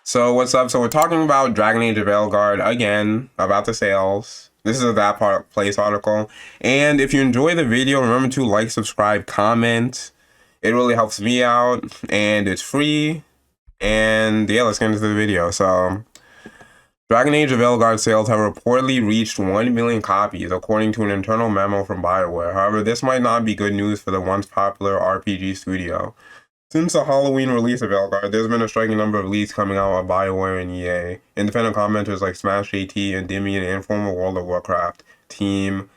So what's up? So we're talking about dragonage veilguard again, about the sales. This is a that part place article. And if you enjoy the video, remember to like, subscribe, comment. It really helps me out and it's free. And yeah, let's get into the video. So dragonage veilguard sales have reportedly reached 1 million copies, according to an internal memo from BioWare. However, this might not be good news for the once popular RPG studio. Since the Halloween release of veilguard, there's been a striking number of leaks coming out of BioWare and EA. Independent commenters like Smash JT, Endymion, and former World of Warcraft team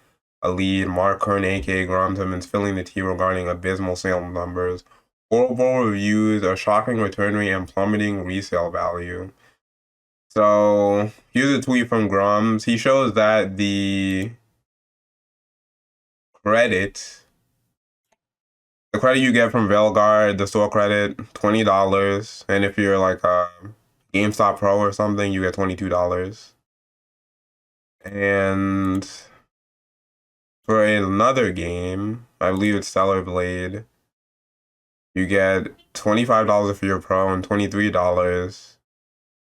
lead Mark Kern, aka Grums, have been spilling the tea regarding abysmal sale numbers, horrible reviews, a shocking return rate, and plummeting resale value. So here's a tweet from Grums. He shows that the credit you get from veilguard, the store credit, $20. And if you're like a GameStop Pro or something, you get $22. And for another game, I believe it's Stellar Blade, you get $25 for your Pro and $23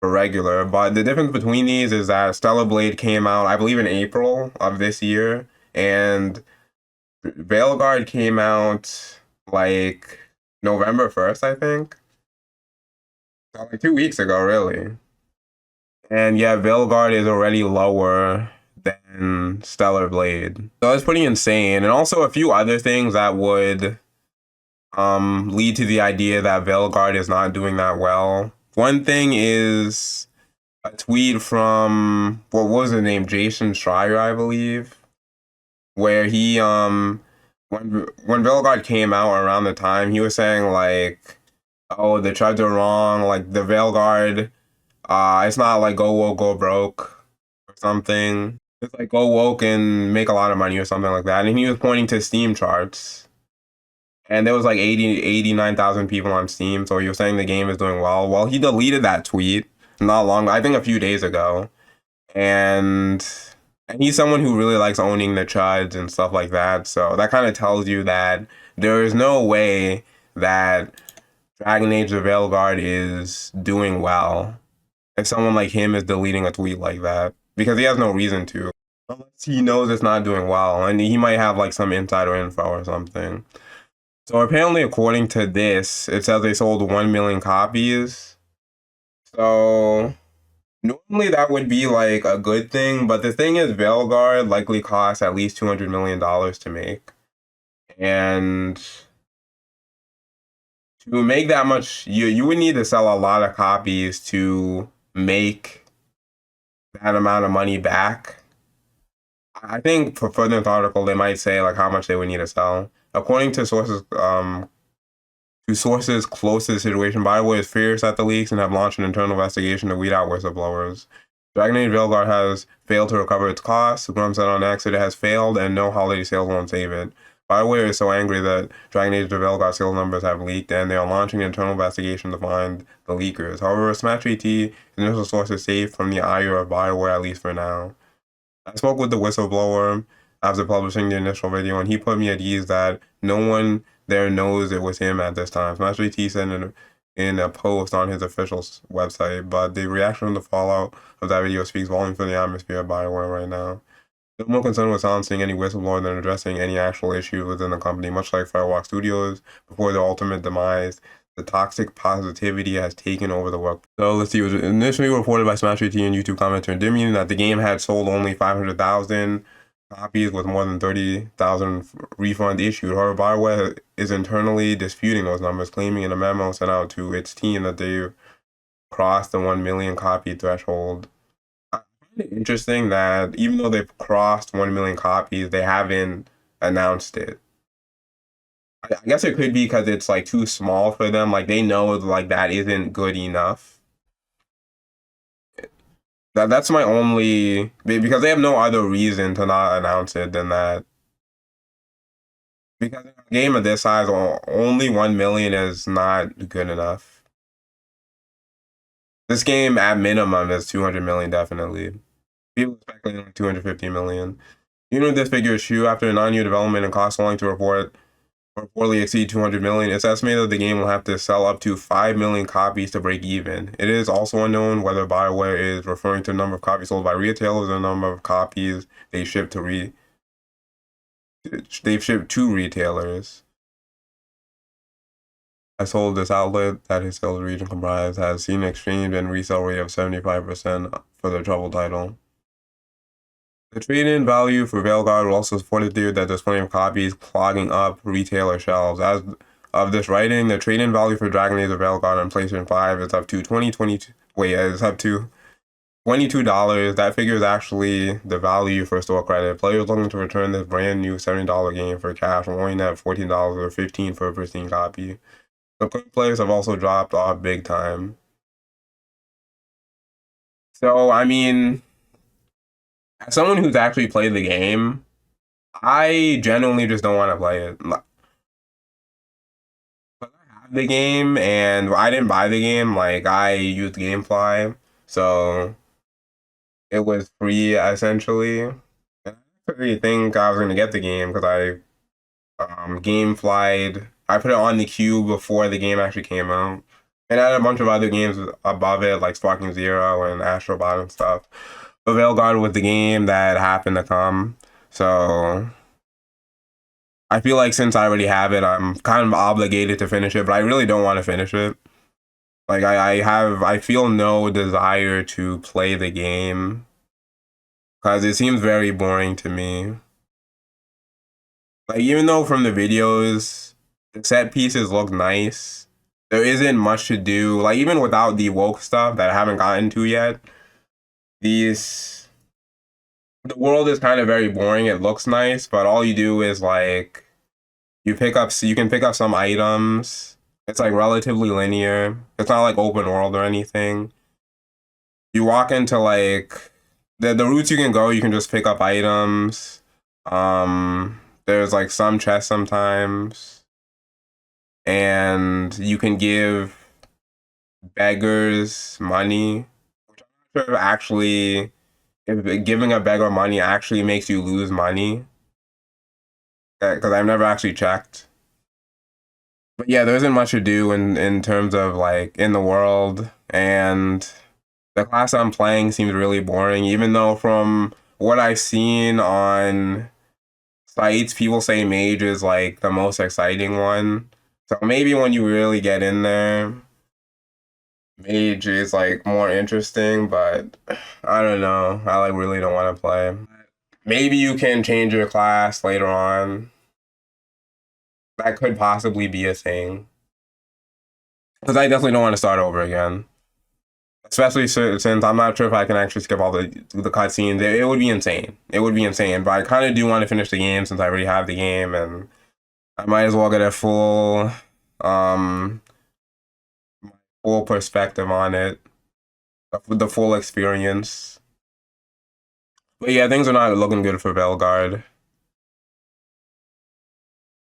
for regular. But the difference between these is that Stellar Blade came out, I believe, in April of this year, and veilguard came out like November 1st, I think. So like 2 weeks ago, really. And yeah, veilguard is already lower than Stellar Blade. So it's pretty insane. And also a few other things that would lead to the idea that veilguard is not doing that well. One thing is a tweet from, what was his name? Jason Schreier, I believe, where he when veilguard came out around the time, he was saying like, oh, the chuds are wrong, like the veilguard, it's not like go woke, go broke or something. It's like go woke and make a lot of money or something like that. And he was pointing to Steam charts. And there was like 89,000 people on Steam, so he was saying the game is doing well. Well, he deleted that tweet not long, I think a few days ago. And he's someone who really likes owning the chuds and stuff like that. So that kind of tells you that there is no way that dragonage the veilguard is doing well if someone like him is deleting a tweet like that, because he has no reason to, unless he knows it's not doing well, and he might have like some insider info or something. So apparently, according to this, it says they sold 1 million copies. So normally that would be like a good thing, but the thing is veilguard likely costs at least $200 million to make. And to make that much, you would need to sell a lot of copies to make that amount of money back. I think for further in the article, they might say like how much they would need to sell. According to sources close to the situation, BioWare is furious at the leaks and have launched an internal investigation to weed out whistleblowers. dragonage veilguard has failed to recover its costs. Grum said on X that it has failed and no holiday sales won't save it. BioWare is so angry that dragonage veilguard sales numbers have leaked, and they are launching an internal investigation to find the leakers. However, Smash JT initial source is safe from the ire of BioWare, at least for now. I spoke with the whistleblower after publishing the initial video, and he put me at ease that no one there knows it was him at this time. Smash JT said in a post on his official website, but the reaction from the fallout of that video speaks volumes for the atmosphere of BioWare right now. They're more concerned with silencing any whistleblower than addressing any actual issue within the company, much like Firewalk Studios before their ultimate demise. The toxic positivity has taken over the work. So let's see, it was initially reported by Smash JT and YouTube commenter Endymion that the game had sold only 500,000 copies with more than 30,000 refunds issued. However, BioWare is internally disputing those numbers, claiming in a memo sent out to its team that they've crossed the 1 million copy threshold. I find it interesting that even though they've crossed 1 million copies, they haven't announced it. I guess it could be because it's like too small for them. Like they know like that isn't good enough. That's my only, because they have no other reason to not announce it than that. Because in a game of this size, only 1 million is not good enough. This game at minimum is 200 million definitely. People speculating like 250 million. Even if this figure is true, after a 9-year development and cost only to report reportedly exceed 200 million. It's estimated that the game will have to sell up to 5 million copies to break even. It is also unknown whether BioWare is referring to the number of copies sold by retailers or the number of copies they ship to they've shipped to retailers. I sold this outlet that his sales region comprised has seen an exchange and resale rate of 75% for the Trouble title. The trade-in value for veilguard will also support the theory that there's plenty of copies clogging up retailer shelves. As of this writing, the trade-in value for dragonage of veilguard on PlayStation 5 is up to it's up to $22. That figure is actually the value for store credit. Players looking to return this brand new $70 game for cash will only have $14 or $15 for a pristine copy. The quick players have also dropped off big time. So, I mean, as someone who's actually played the game, I genuinely just don't want to play it. But I have the game, and I didn't buy the game. Like, I used GameFly, so it was free, essentially. And I actually think I was going to get the game because I GameFly'd. I put it on the queue before the game actually came out. And I had a bunch of other games above it, like Sparking Zero and Astrobot and stuff. But veilguard was the game that happened to come. So I feel like since I already have it, I'm kind of obligated to finish it, but I really don't want to finish it. Like I feel no desire to play the game because it seems very boring to me. Like, even though from the videos, the set pieces look nice, there isn't much to do. Like, even without the woke stuff that I haven't gotten to yet, the world is kind of very boring. It looks nice, but all you do is like you can pick up some items. It's like relatively linear. It's not like open world or anything. You walk into like the routes you can go, you can just pick up items. There's like some chests sometimes. And you can give beggars money, which I'm not sure actually if giving a beggar money actually makes you lose money. Because I've never actually checked. But yeah, there isn't much to do in terms of like in the world, and the class I'm playing seems really boring, even though from what I've seen on sites, people say mage is like the most exciting one. So maybe when you really get in there, mage is like more interesting, but I don't know. I like really don't want to play. Maybe you can change your class later on. That could possibly be a thing. Because I definitely don't want to start over again. Especially since I'm not sure if I can actually skip all the cutscenes. It would be insane. It would be insane. But I kind of do want to finish the game since I already have the game, and I might as well get a full perspective on it, the full experience. But yeah, things are not looking good for veilguard.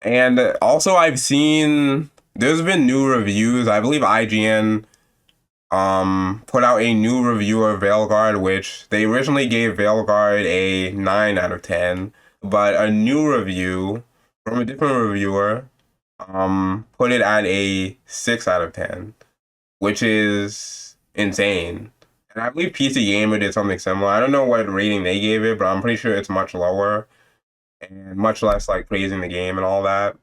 And also, I've seen there's been new reviews. I believe IGN put out a new review of veilguard, which they originally gave veilguard a 9 out of 10, but a new review from a different reviewer put it at a 6 out of 10, which is insane. And I believe PC Gamer did something similar. I don't know what rating they gave it, but I'm pretty sure it's much lower and much less like praising the game and all that.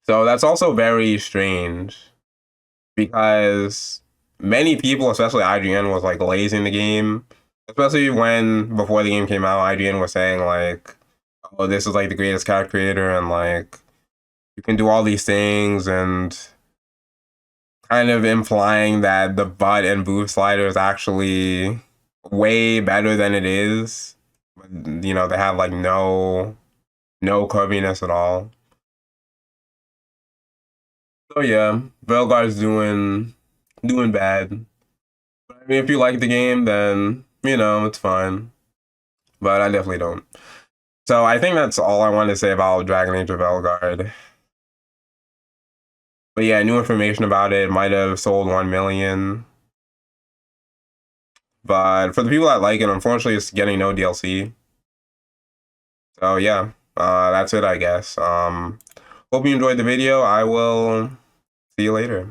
So that's also very strange because many people, especially IGN, was like lazing the game, especially when before the game came out, IGN was saying like, oh, this is like the greatest character creator and like you can do all these things, and kind of implying that the butt and boob slider is actually way better than it is. You know, they have like no curviness at all. So yeah, veilguard's doing bad. But I mean, if you like the game, then you know it's fine. But I definitely don't. So I think that's all I want to say about dragonage of veilguard. But yeah, new information about it might have sold 1 million. But for the people that like it, unfortunately, it's getting no DLC. So yeah, That's it, I guess. Hope you enjoyed the video. I will see you later.